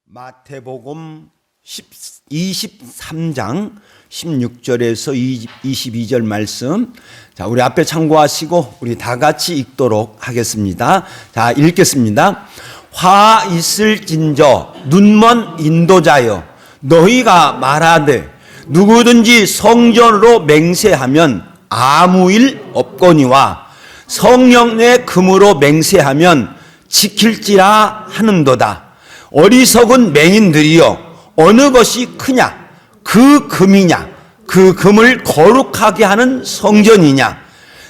마태복음 23장 16절에서 22절 말씀. 자, 우리 앞에 참고하시고 우리 다 같이 읽도록 하겠습니다. 자, 읽겠습니다. 화 있을진저 눈먼 인도자여, 너희가 말하되 누구든지 성전으로 맹세하면 아무 일 없거니와 성령 내 금으로 맹세하면 지킬지라 하는도다. 어리석은 맹인들이여, 어느 것이 크냐? 그 금이냐? 그 금을 거룩하게 하는 성전이냐?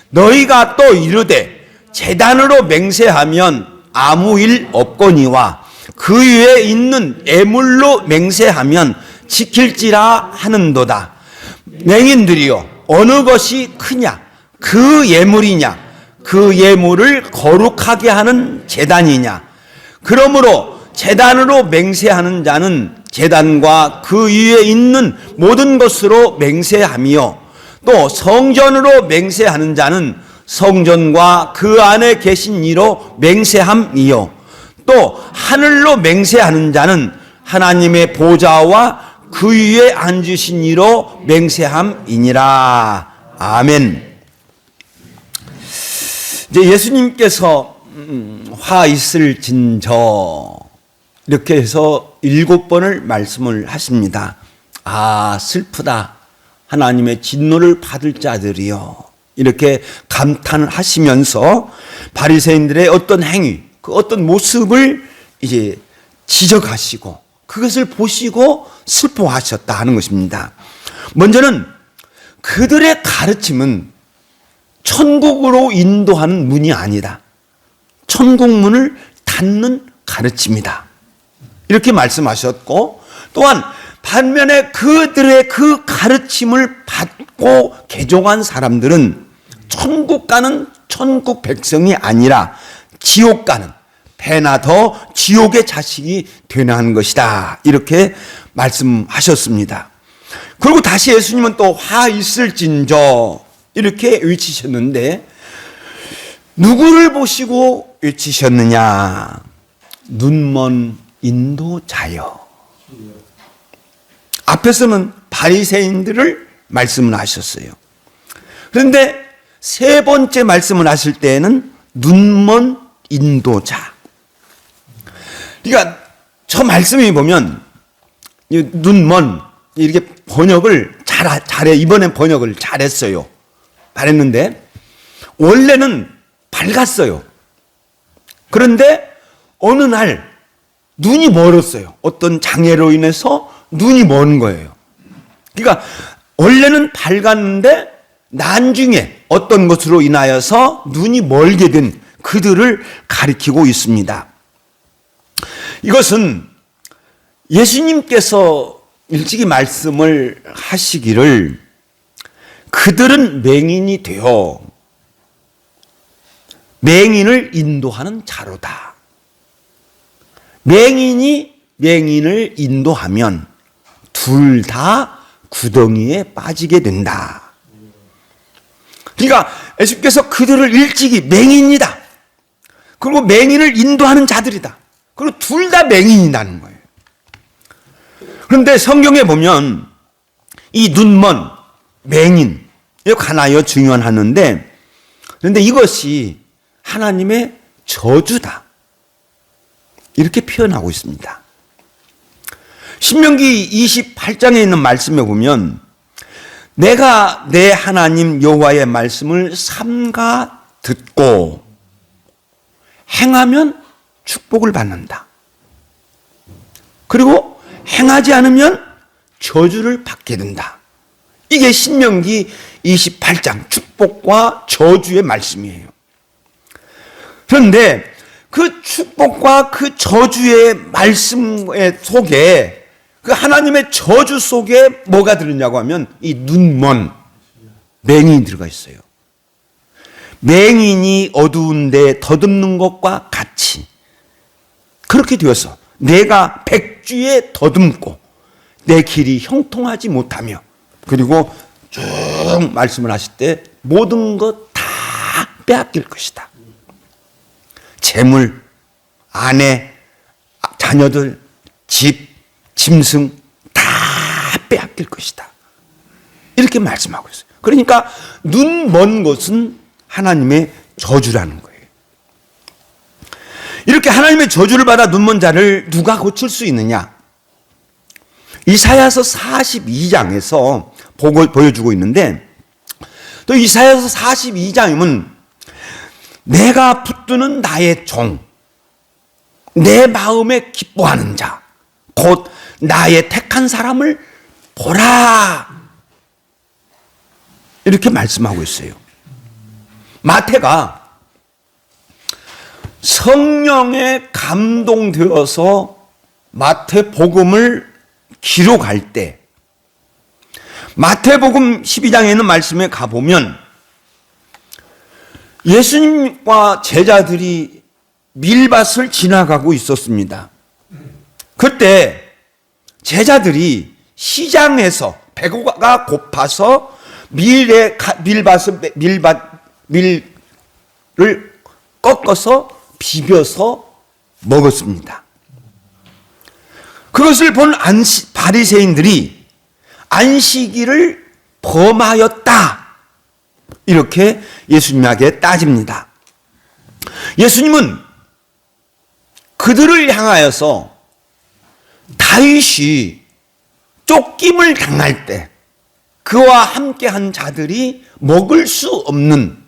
너희가 또 이르되 제단으로 맹세하면 아무 일 없거니와 그 위에 있는 애물로 맹세하면 지킬지라 하는도다. 맹인들이여, 어느 것이 크냐? 그 예물이냐? 그 예물을 거룩하게 하는 제단이냐? 그러므로 제단으로 맹세하는 자는 제단과 그 위에 있는 모든 것으로 맹세하며, 또 성전으로 맹세하는 자는 성전과 그 안에 계신 이로 맹세함이요, 또 하늘로 맹세하는 자는 하나님의 보좌와 그 위에 앉으신 이로 맹세함이니라. 아멘. 이제 예수님께서 화 있을진저 이렇게 해서 7번을 말씀을 하십니다. 아, 슬프다. 하나님의 진노를 받을 자들이요. 이렇게 감탄을 하시면서 바리새인들의 어떤 행위, 그 어떤 모습을 이제 지적하시고 그것을 보시고 슬퍼하셨다 하는 것입니다. 먼저는 그들의 가르침은 천국으로 인도하는 문이 아니다. 천국 문을 닫는 가르침이다. 이렇게 말씀하셨고, 또한 반면에 그들의 그 가르침을 받고 개종한 사람들은 천국 가는 천국 백성이 아니라 지옥 가는, 배나 더 지옥의 자식이 되나 하는 것이다. 이렇게 말씀하셨습니다. 그리고 다시 예수님은 또 화 있을진저 이렇게 외치셨는데, 누구를 보시고 외치셨느냐? 눈먼 인도자여. 앞에서는 바리새인들을 말씀을 하셨어요. 그런데 세 번째 말씀을 하실 때에는 눈먼 인도자. 그러니까 저 말씀이 보면 눈먼 이렇게 번역을 잘해. 이번엔 번역을 잘했어요. 잘했는데 원래는 밝았어요. 그런데 어느 날 눈이 멀었어요. 어떤 장애로 인해서 눈이 먼 거예요. 그러니까 원래는 밝았는데 나중에 어떤 것으로 인하여서 눈이 멀게 된 그들을 가리키고 있습니다. 이것은 예수님께서 일찍이 말씀을 하시기를 그들은 맹인이 되어 맹인을 인도하는 자로다. 맹인이 맹인을 인도하면 둘 다 구덩이에 빠지게 된다. 그러니까 예수께서 그들을 일찍이 맹인이다. 그리고 맹인을 인도하는 자들이다. 그리고 둘 다 맹인이라는 거예요. 그런데 성경에 보면 이 눈먼 맹인 이거 하나여 중요하는데, 그런데 이것이 하나님의 저주다. 이렇게 표현하고 있습니다. 신명기 28장에 있는 말씀에 보면 내가 내 하나님 여호와의 말씀을 삼가 듣고 행하면 축복을 받는다. 그리고 행하지 않으면 저주를 받게 된다. 이게 신명기 28장 축복과 저주의 말씀이에요. 그런데 그 축복과 그 저주의 말씀 속에, 그 하나님의 저주 속에 뭐가 들었냐고 하면 이 눈먼 맹인이 들어가 있어요. 맹인이 어두운 데 더듬는 것과 같이 그렇게 되어서 내가 백주에 더듬고 내 길이 형통하지 못하며, 그리고 쭉 말씀을 하실 때 모든 것 다 빼앗길 것이다. 재물, 아내, 자녀들, 집, 짐승 다 빼앗길 것이다. 이렇게 말씀하고 있어요. 그러니까 눈 먼 것은 하나님의 저주라는 거예요. 이렇게 하나님의 저주를 받아 눈먼 자를 누가 고칠 수 있느냐? 이사야서 42장에서 보여주고 있는데, 또 이사야서 42장이면 내가 붙드는 나의 종, 내 마음에 기뻐하는 자, 곧 나의 택한 사람을 보라, 이렇게 말씀하고 있어요. 마태가 성령에 감동되어서 마태복음을 기록할 때, 마태복음 12장에 있는 말씀에 가보면 예수님과 제자들이 밀밭을 지나가고 있었습니다. 그때 제자들이 시장에서 배가 고파서 밀을 꺾어서 비벼서 먹었습니다. 그것을 본 바리새인들이 안식일을 범하였다, 이렇게 예수님에게 따집니다. 예수님은 그들을 향하여서 다윗이 쫓김을 당할 때 그와 함께한 자들이 먹을 수 없는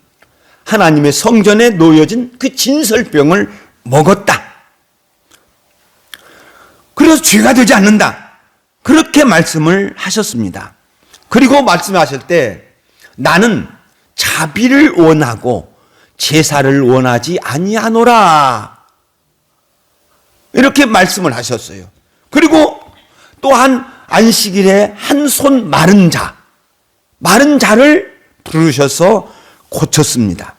하나님의 성전에 놓여진 그 진설병을 먹었다. 그래서 죄가 되지 않는다, 그렇게 말씀을 하셨습니다. 그리고 말씀하실 때 나는 자비를 원하고 제사를 원하지 아니하노라, 이렇게 말씀을 하셨어요. 그리고 또한 안식일에 한 손 마른 자를 부르셔서 고쳤습니다.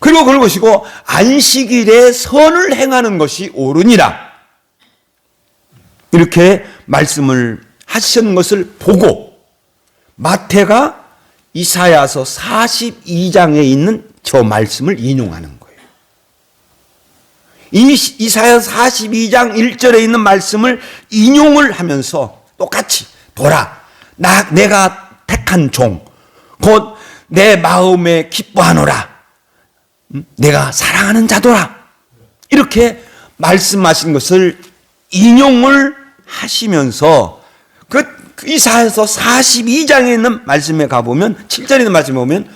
그리고 그걸 보시고 안식일에 선을 행하는 것이 옳으니라, 이렇게 말씀을 하시는 것을 보고 마태가 이사야서 42장에 있는 저 말씀을 인용하는 거예요. 이사야서 42장 1절에 있는 말씀을 인용을 하면서 똑같이 보라, 내가 택한 종, 곧 내 마음에 기뻐하노라, 내가 사랑하는 자도라, 이렇게 말씀하신 것을 인용을 하시면서 그 이사야서 42장에 있는 말씀에 가보면, 7절에 있는 말씀에 보면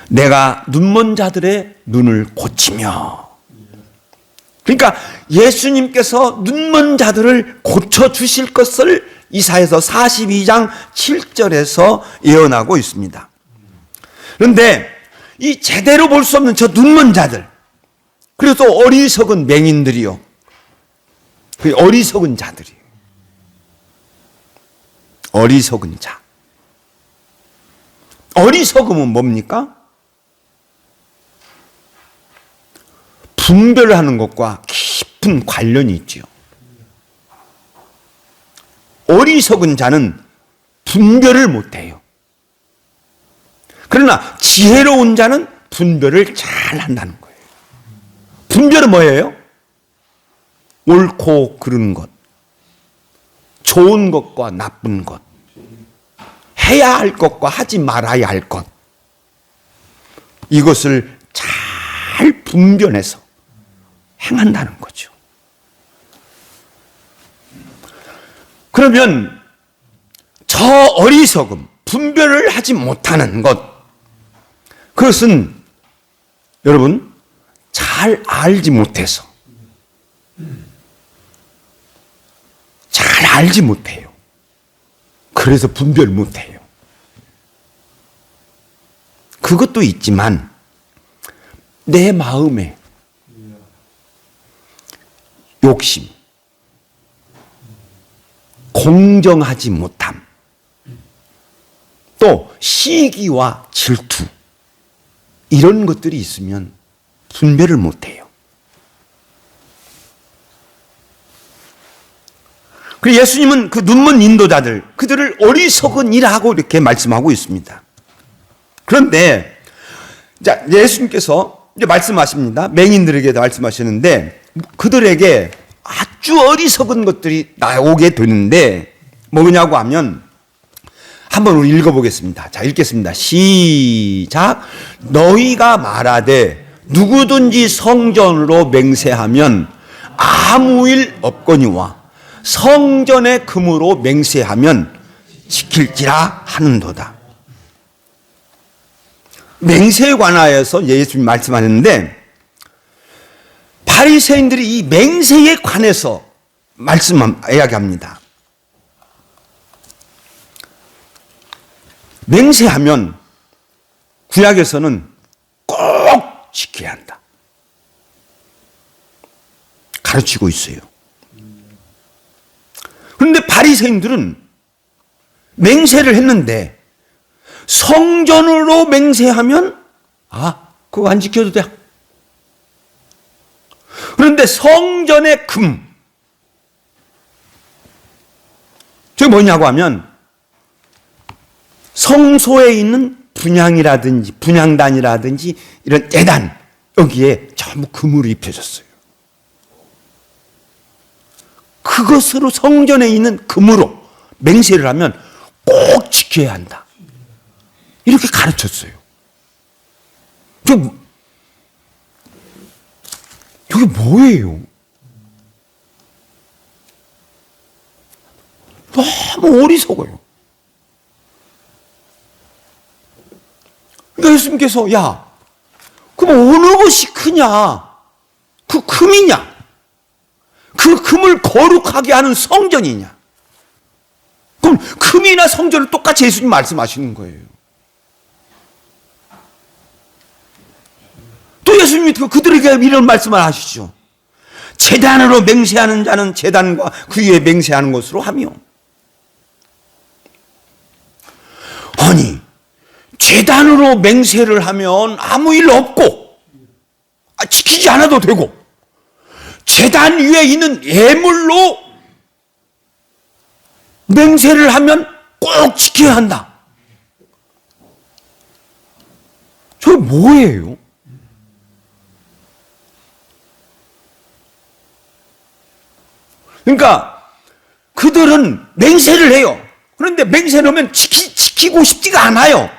내가 눈먼 자들의 눈을 고치며, 그러니까 예수님께서 눈먼 자들을 고쳐주실 것을 이사야서 42장 7절에서 예언하고 있습니다. 그런데 이 제대로 볼 수 없는 저 눈먼 자들, 그리고 또 어리석은 맹인들이요, 그 어리석은 자들이, 어리석은 자. 어리석음은 뭡니까? 분별하는 것과 깊은 관련이 있지요. 어리석은 자는 분별을 못해요. 그러나 지혜로운 자는 분별을 잘 한다는 거예요. 분별은 뭐예요? 옳고 그른 것, 좋은 것과 나쁜 것, 해야 할 것과 하지 말아야 할 것, 이것을 잘 분별해서 행한다는 거죠. 그러면 저 어리석음, 분별을 하지 못하는 것, 그것은 여러분 잘 알지 못해서, 잘 알지 못해요. 그래서 분별 못해요. 그것도 있지만 내 마음에 욕심, 공정하지 못함, 또 시기와 질투, 이런 것들이 있으면 분별을 못해요. 그리고 예수님은 그 눈먼 인도자들, 그들을 어리석은이라고 이렇게 말씀하고 있습니다. 그런데 예수님께서 이제 말씀하십니다. 맹인들에게 말씀하시는데 그들에게 아주 어리석은 것들이 나오게 되는데 뭐냐고 하면 한번 우리 읽어보겠습니다. 자, 읽겠습니다. 시작. 너희가 말하되 누구든지 성전으로 맹세하면 아무 일 없거니와 성전의 금으로 맹세하면 지킬지라 하는도다. 맹세에 관하여서 예수님이 말씀하셨는데 바리새인들이 이 맹세에 관해서 이야기합니다. 맹세하면 구약에서는 꼭 지켜야 한다. 가르치고 있어요. 그런데 바리새인들은 맹세를 했는데 성전으로 맹세하면 그거 안 지켜도 돼. 그런데 성전의 금, 저게 뭐냐고 하면 성소에 있는 분향단이라든지 이런 예단, 여기에 전부 금으로 입혀졌어요. 그것으로 성전에 있는 금으로 맹세를 하면 꼭 지켜야 한다. 이렇게 가르쳤어요. 저게 뭐예요? 너무 어리석어요. 그러니까 예수님께서 그럼 어느 것이 크냐? 그 금이냐? 그 금을 거룩하게 하는 성전이냐? 그럼 금이나 성전을 똑같이 예수님 말씀하시는 거예요. 또 예수님이 그들에게 이런 말씀을 하시죠. 제단으로 맹세하는 자는 제단과 그 위에 맹세하는 것으로 하며. 아니, 제단으로 맹세를 하면 아무 일 없고 지키지 않아도 되고 제단 위에 있는 예물로 맹세를 하면 꼭 지켜야 한다. 저게 뭐예요? 그러니까 그들은 맹세를 해요. 그런데 맹세를 하면 지키고 싶지가 않아요.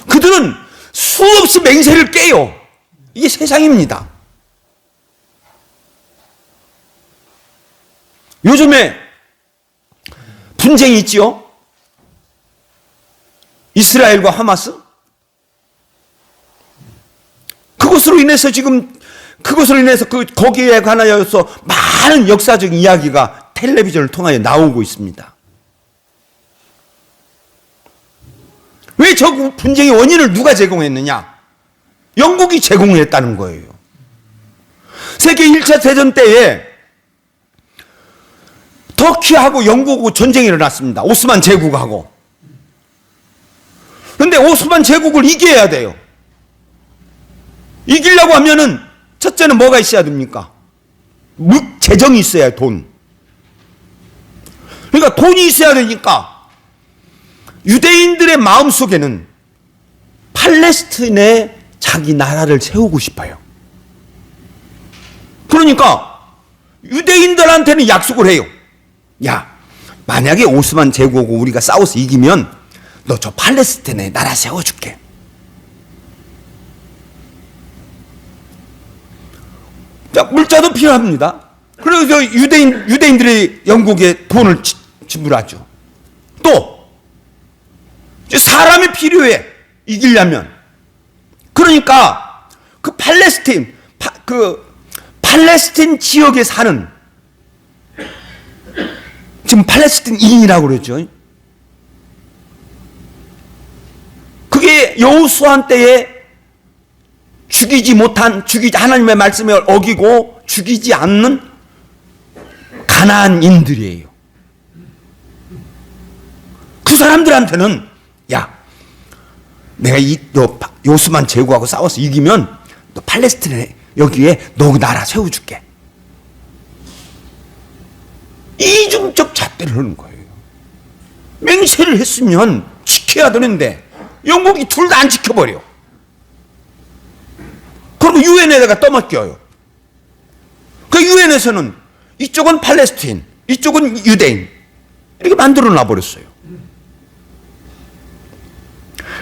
그들은 수없이 맹세를 깨요. 이게 세상입니다. 요즘에 분쟁이 있지요? 이스라엘과 하마스? 그것으로 인해서 거기에 관하여서 많은 역사적 이야기가 텔레비전을 통하여 나오고 있습니다. 왜 저 분쟁의 원인을 누가 제공했느냐? 영국이 제공했다는 거예요. 세계 1차 대전 때에 터키하고 영국하고 전쟁이 일어났습니다. 오스만 제국하고. 그런데 오스만 제국을 이겨야 돼요. 이기려고 하면은 첫째는 뭐가 있어야 됩니까? 재정이 있어야 해요, 돈. 그러니까 돈이 있어야 되니까 유대인들의 마음속에는 팔레스틴에 자기 나라를 세우고 싶어요. 그러니까 유대인들한테는 약속을 해요. 만약에 오스만 제국하고 우리가 싸워서 이기면 너 저 팔레스틴에 나라 세워줄게. 물자도 필요합니다. 그래서 유대인들이 영국에 돈을 지불하죠. 또 사람이 필요해, 이기려면. 그러니까 그 팔레스틴 지역에 사는, 지금 팔레스틴인이라고 그러죠. 그게 여호수아 때에 하나님의 말씀을 어기고 죽이지 않는 가나안인들이에요. 그 사람들한테는 내가 요스만 제국하고 싸워서 이기면 너 팔레스틴에 여기에 너 나라 세워줄게. 이중적 잣대를 하는 거예요. 맹세를 했으면 지켜야 되는데 영국이 둘 다 안 지켜버려. 그리고 유엔에다가 떠맡겨요. 그 유엔에서는 이쪽은 팔레스타인, 이쪽은 유대인 이렇게 만들어 놔버렸어요.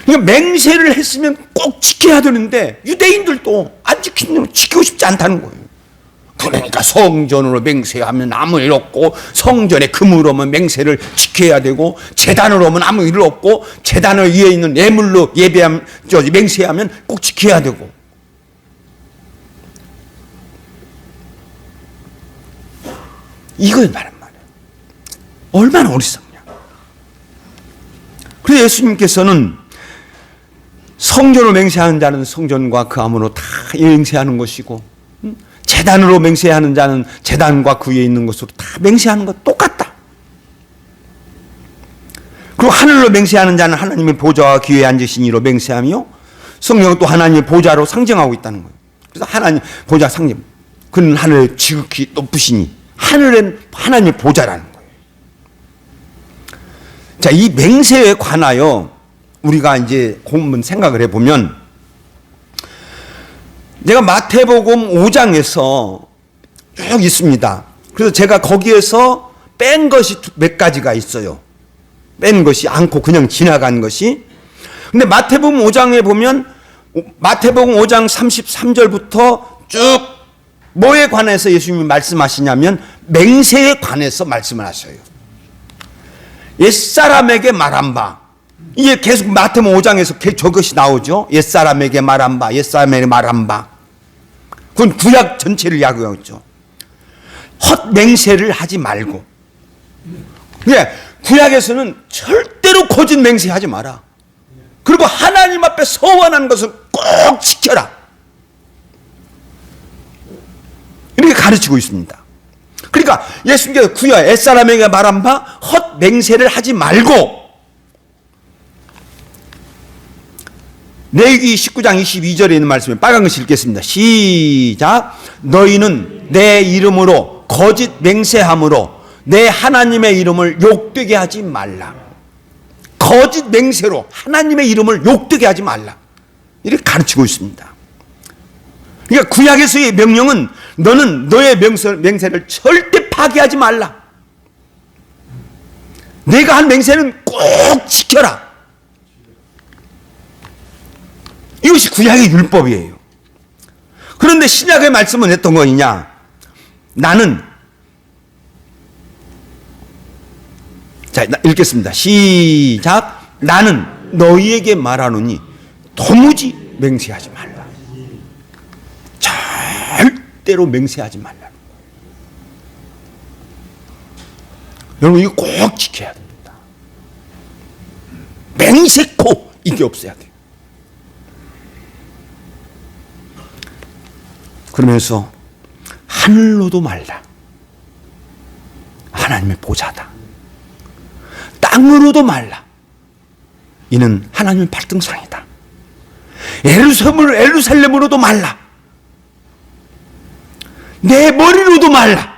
그러니까 맹세를 했으면 꼭 지켜야 되는데 유대인들도 안 지키고 싶지 않다는 거예요. 그러니까 성전으로 맹세하면 아무 일 없고, 성전에 금을 오면 맹세를 지켜야 되고, 제단으로 오면 아무 일 없고, 제단을 위에 있는 예물로 맹세하면 꼭 지켜야 되고. 이거에 말은 말이에요. 얼마나 어리석냐. 그래서 예수님께서는 성전으로 맹세하는 자는 성전과 그 암으로 다 맹세하는 것이고, 제단으로 맹세하는 자는 제단과 그 위에 있는 것으로 다 맹세하는 것 똑같다. 그리고 하늘로 맹세하는 자는 하나님의 보좌와 기회에 앉으신 이로 맹세하며, 성령은 또 하나님의 보좌로 상징하고 있다는 거예요. 그래서 하나님 보좌 상징, 그는 하늘에 지극히 높으시니 하늘엔 하나님의 보좌라는 거예요. 자, 이 맹세에 관하여 우리가 이제 본문 생각을 해보면, 제가 마태복음 5장에서 쭉 있습니다. 그래서 제가 거기에서 뺀 것이 몇 가지가 있어요. 뺀 것이 않고 그냥 지나간 것이. 근데 마태복음 5장에 보면, 마태복음 5장 33절부터 쭉 뭐에 관해서 예수님이 말씀하시냐면 맹세에 관해서 말씀을 하셔요. 옛사람에게 말한 바, 이게 계속 마태복음 5장에서 저것이 나오죠. 옛사람에게 말한 바, 옛사람에게 말한 바. 그건 구약 전체를 야구하고 있죠. 헛맹세를 하지 말고. 구약에서는 절대로 거짓 맹세하지 마라. 그리고 하나님 앞에 서원한 것을 꼭 지켜라. 이렇게 가르치고 있습니다. 그러니까 예수님께서 구약 옛사람에게 말한 바 헛맹세를 하지 말고, 레위기 19장 22절에 있는 말씀에 빨간 글씨 읽겠습니다. 시작. 너희는 내 이름으로 거짓 맹세함으로 내 하나님의 이름을 욕되게 하지 말라. 거짓 맹세로 하나님의 이름을 욕되게 하지 말라. 이렇게 가르치고 있습니다. 그러니까 구약에서의 명령은 너는 너의 맹세를 절대 파기하지 말라. 내가 한 맹세는 꼭 지켜라. 이것이 구약의 율법이에요. 그런데 신약의 말씀은 어떤 거냐? 나는, 자, 읽겠습니다. 시작. 나는 너희에게 말하노니 도무지 맹세하지 말라. 절대로 맹세하지 말라. 여러분, 이거 꼭 지켜야 됩니다. 맹세코 이게 없어야 돼요. 그러면서 하늘로도 말라. 하나님의 보좌다. 땅으로도 말라. 이는 하나님의 발등상이다. 예루살렘으로도 말라. 내 머리로도 말라.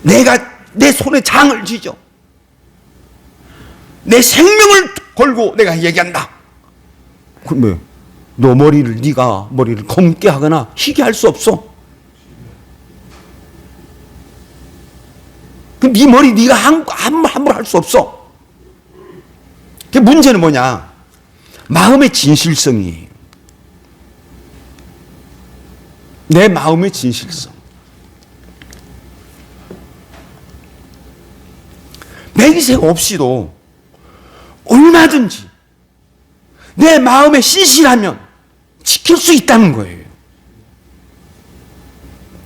내가 내 손에 장을 쥐죠. 내 생명을 걸고 내가 얘기한다. 그럼 뭐예요? 네가 머리를 검게 하거나 희게 할 수 없어. 그럼 네 머리 네가 함부로 할 수 없어. 그 문제는 뭐냐? 마음의 진실성이에요. 내 마음의 진실성. 맹세 없이도 얼마든지 내 마음에 신실하면 지킬 수 있다는 거예요.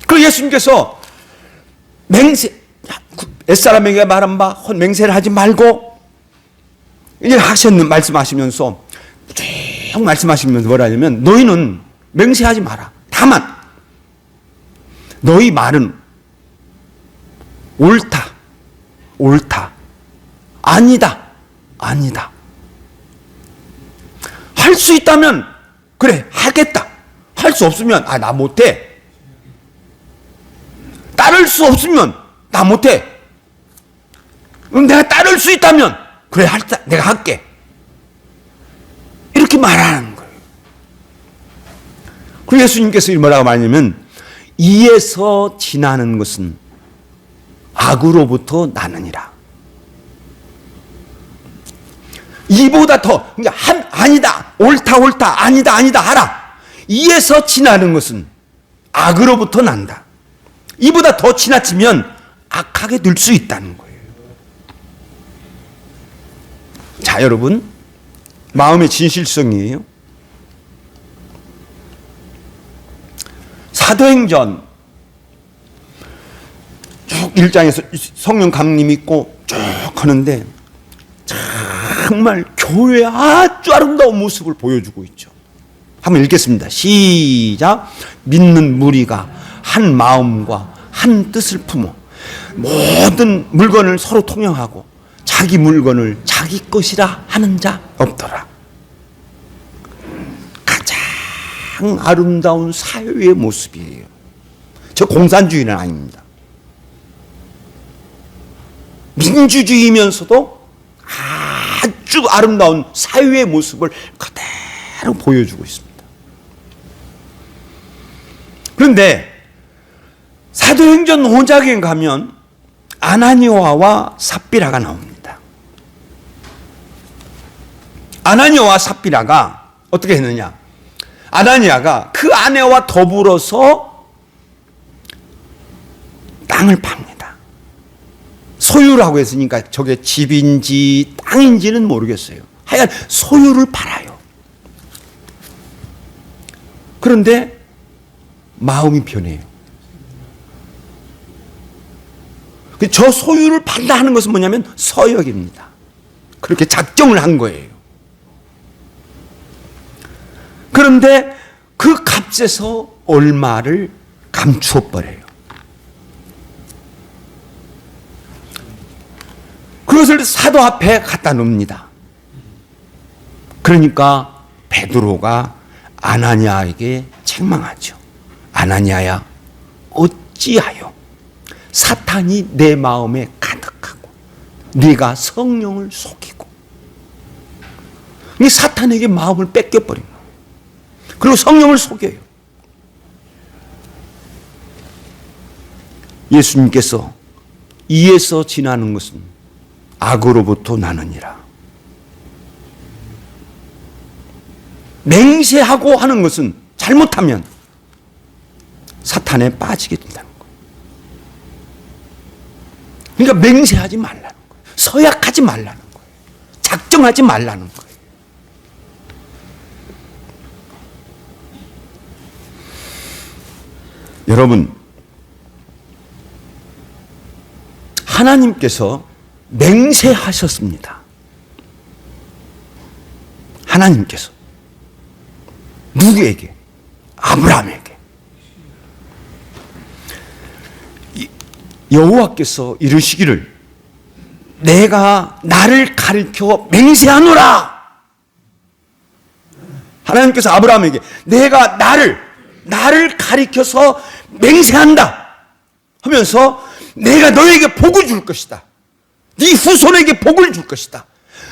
그 예수님께서 옛사람에게 말한 바 헛맹세를 하지 말고 이제 말씀하시면서 쭉 말씀하시면서 뭐라 하냐면, 너희는 맹세하지 마라. 다만 너희 말은 옳다, 아니다, 할 수 있다면 그래 하겠다. 할 수 없으면 나 못해. 따를 수 없으면 나 못해. 내가 따를 수 있다면 그래 내가 할게. 이렇게 말하는 거예요. 그리고 예수님께서 뭐라고 말하냐면 이에서 지나는 것은 악으로부터 나느니라. 이보다 더 아니다 옳다 아니다 하라. 이에서 지나는 것은 악으로부터 난다. 이보다 더 지나치면 악하게 될 수 있다는 거예요. 자, 여러분, 마음의 진실성이에요. 사도행전 쭉 1장에서 성령 강림 있고 쭉 하는데 정말 교회의 아주 아름다운 모습을 보여주고 있죠. 한번 읽겠습니다. 시작. 믿는 무리가 한 마음과 한 뜻을 품어 모든 물건을 서로 통용하고 자기 물건을 자기 것이라 하는 자 없더라. 가장 아름다운 사회의 모습이에요. 저 공산주의는 아닙니다. 민주주의면서도 아주 아름다운 사회의 모습을 그대로 보여주고 있습니다. 그런데 사도행전 5장에 가면 아나니아와 삽비라가 나옵니다. 아나니아와 삽비라가 어떻게 했느냐? 아나니아가 그 아내와 더불어서 땅을 팝니다. 소유라고 했으니까 저게 집인지 땅인지는 모르겠어요. 하여간 소유를 팔아요. 그런데 마음이 변해요. 저 소유를 판다 하는 것은 뭐냐면 서역입니다. 그렇게 작정을 한 거예요. 그런데 그 값에서 얼마를 감추어 버려요. 그것을 사도 앞에 갖다 놓습니다. 그러니까 베드로가 아나니아에게 책망하죠. 아나니아야, 어찌하여 사탄이 내 마음에 가득하고 네가 성령을 속이고, 이 사탄에게 마음을 뺏겨버린 거예요. 그리고 성령을 속여요. 예수님께서 이에서 지나는 것은 악으로부터 나느니라. 맹세하고 하는 것은 잘못하면 사탄에 빠지게 된다는 거예요. 그러니까 맹세하지 말라는 거예요. 서약하지 말라는 거예요. 작정하지 말라는 거예요. 여러분, 하나님께서 맹세하셨습니다. 하나님께서 누구에게? 아브라함에게. 여호와께서 이르시기를 내가 나를 가리켜 맹세하노라. 하나님께서 아브라함에게 내가 나를 가리켜서 맹세한다 하면서 내가 너에게 복을 줄 것이다. 네 후손에게 복을 줄 것이다.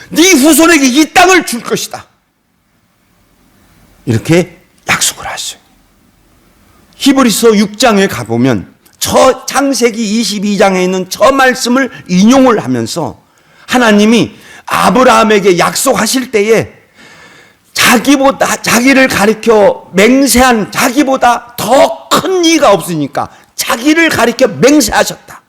네 후손에게 이 땅을 줄 것이다. 이렇게 약속을 하셨어요. 히브리서 6장에 가보면 저 창세기 22장에 있는 저 말씀을 인용을 하면서 하나님이 아브라함에게 약속하실 때에 자기를 가리켜 맹세한 자기보다 더 큰 이가 없으니까 자기를 가리켜 맹세하셨다.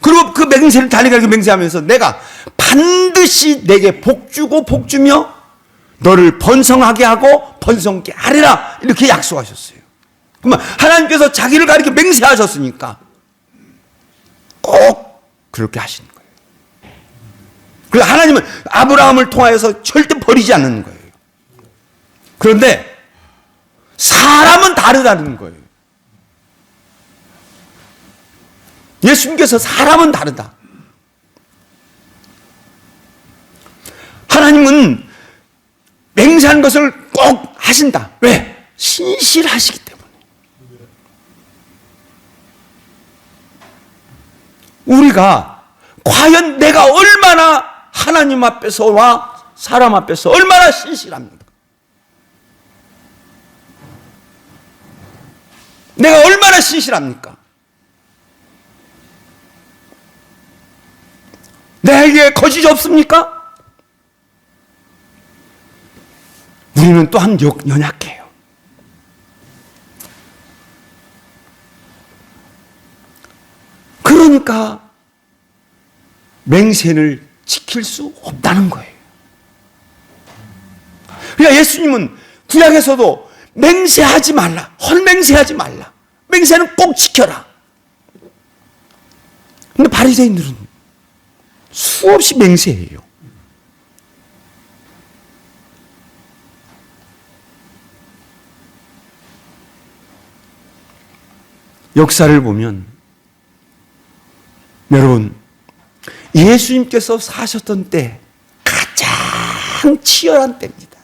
그리고 그 맹세를 자기를 가리켜 맹세하면서 내가 반드시 내게 복주고 복주며 너를 번성하게 하고 번성케 하리라 이렇게 약속하셨어요. 그러면 하나님께서 자기를 가리켜 맹세하셨으니까 꼭 그렇게 하시는 거예요. 그래서 하나님은 아브라함을 통하여서 절대 버리지 않는 거예요. 그런데 사람은 다르다는 거예요. 예수님께서 사람은 다르다. 하나님은 맹세한 것을 꼭 하신다. 왜? 신실하시기 때문에. 우리가 과연 내가 얼마나 하나님 앞에서와 사람 앞에서 얼마나 신실합니까? 내가 얼마나 신실합니까? 내게 거짓이 없습니까? 우리는 또한 연약해요. 그러니까 맹세를 지킬 수 없다는 거예요. 그러니까 예수님은 구약에서도 맹세하지 말라, 헐맹세하지 말라, 맹세는 꼭 지켜라. 근데 바리새인들은 수없이 맹세해요. 역사를 보면 여러분, 예수님께서 사셨던 때 가장 치열한 때입니다.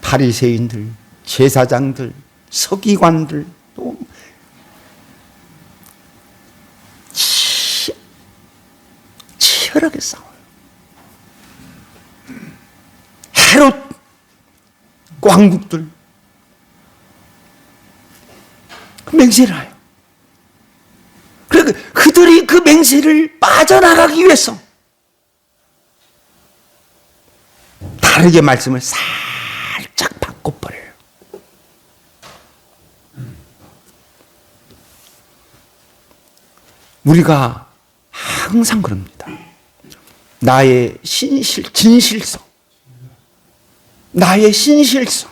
바리새인들, 제사장들, 서기관들 또 치열하게 싸워요. 헤롯 왕국들 맹세를 해요. 그러니까 그들이 그 맹세를 빠져나가기 위해서 다르게 말씀을 살짝 바꿔버려요. 우리가 항상 그럽니다. 나의 진실성, 나의 신실성,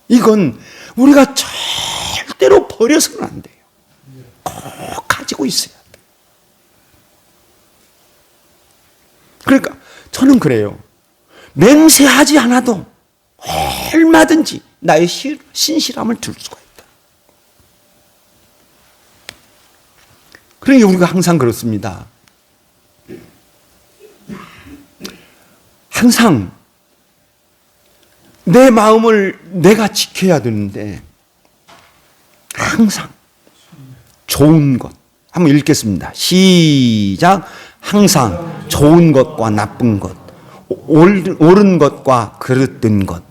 이건 우리가 절대로 버려서는 안 돼요. 꼭 가지고 있어야 돼요. 그러니까 저는 그래요. 맹세하지 않아도 얼마든지 나의 신실함을 들 수가 있다. 그러니까 우리가 항상 그렇습니다. 항상 내 마음을 내가 지켜야 되는데 항상 좋은 것, 한번 읽겠습니다. 시작. 항상 좋은 것과 나쁜 것, 옳은 것과 그릇된 것,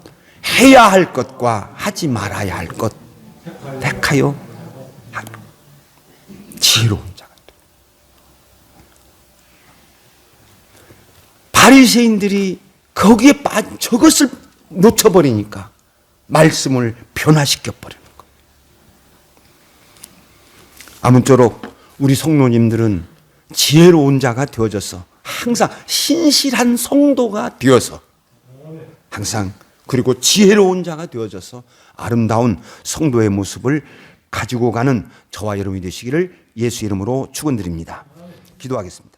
해야 할 것과 하지 말아야 할 것 택하여 지혜로운 자가 돼. 바리새인들이 거기에 저것을 놓쳐버리니까 말씀을 변화시켜 버리는 거예요. 아무쪼록 우리 성도님들은 지혜로운 자가 되어져서 항상 신실한 성도가 되어서 항상 그리고 지혜로운 자가 되어져서 아름다운 성도의 모습을 가지고 가는 저와 여러분이 되시기를 예수 이름으로 축원드립니다. 기도하겠습니다.